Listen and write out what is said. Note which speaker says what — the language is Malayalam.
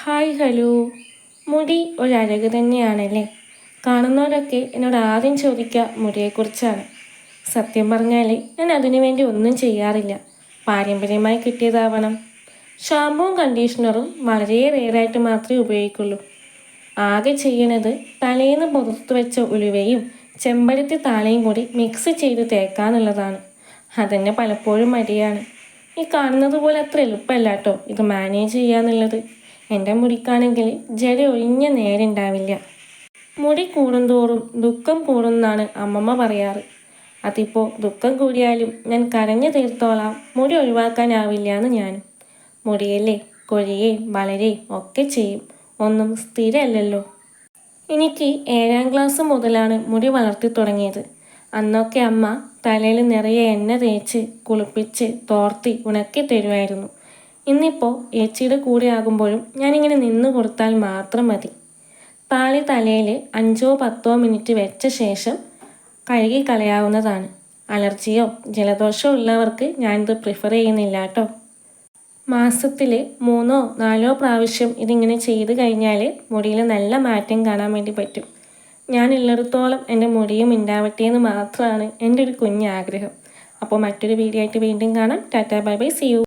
Speaker 1: Hi hello. മുടി ഒരഴക് തന്നെയാണല്ലേ. കാണുന്നവരൊക്കെ എന്നോട് ആദ്യം ചോദിക്കുക മുടിയെക്കുറിച്ചാണ്. സത്യം പറഞ്ഞാൽ ഞാൻ അതിനു വേണ്ടി ഒന്നും ചെയ്യാറില്ല. പാരമ്പര്യമായി കിട്ടിയതാവണം. ഷാമ്പുവും കണ്ടീഷണറും വളരെ റെയറായിട്ട് മാത്രമേ ഉപയോഗിക്കുള്ളൂ. ആകെ ചെയ്യണത് തലേന്ന് പുറത്തു വെച്ച ഉലുവയും ചെമ്പരത്തി താളിയും കൂടി മിക്സ് ചെയ്ത് തേക്കാന്നുള്ളതാണ്. അതന്നെ പലപ്പോഴും മടിയാണ്. ഈ കാണുന്നത് പോലെ അത്ര എളുപ്പമല്ല കേട്ടോ ഇത് മാനേജ് ചെയ്യാന്നുള്ളത്. എൻ്റെ മുടിക്കാണെങ്കിൽ ജട ഒഴിഞ്ഞ നേരുണ്ടാവില്ല. മുടി കൂടുന്തോറും ദുഃഖം കൂടുന്നാണ് അമ്മമ്മ പറയാറ്. അതിപ്പോൾ ദുഃഖം കൂടിയാലും ഞാൻ കരഞ്ഞു തീർത്തോളാം, മുടി ഒഴിവാക്കാനാവില്ല എന്ന് ഞാനും. മുടിയല്ലേ, കൊഴിയേ വളരേ ഒക്കെ ചെയ്യും, ഒന്നും സ്ഥിരമല്ലല്ലോ. എനിക്ക് 7ാം ക്ലാസ് മുതലാണ് മുടി വളർത്തി തുടങ്ങിയത്. അന്നൊക്കെ അമ്മ തലയിൽ നിറയെ എണ്ണ തേച്ച് കുളിപ്പിച്ച് തോർത്തി ഉണക്കി തരുമായിരുന്നു. ഇന്നിപ്പോൾ ഏച്ചിയുടെ കൂടെ ആകുമ്പോഴും ഞാനിങ്ങനെ നിന്ന് കൊടുത്താൽ മാത്രം മതി. താളി തലയിൽ 5-10 മിനിറ്റ് വെച്ച ശേഷം കഴുകി കളയാവുന്നതാണ്. അലർജിയോ ജലദോഷമോ ഉള്ളവർക്ക് ഞാനിത് പ്രിഫർ ചെയ്യുന്നില്ല കേട്ടോ. മാസത്തിൽ 3-4 പ്രാവശ്യം ഇതിങ്ങനെ ചെയ്ത് കഴിഞ്ഞാൽ മുടിയിൽ നല്ല മാറ്റം കാണാൻ വേണ്ടി പറ്റും. ഞാനുള്ളിടത്തോളം എൻ്റെ മുടിയും ഉണ്ടാവട്ടെ എന്ന് മാത്രമാണ് എൻ്റെ ഒരു കുഞ്ഞാഗ്രഹം. അപ്പോൾ മറ്റൊരു വീഡിയോ ആയിട്ട് വീണ്ടും കാണാം. Tata bye bye, see U.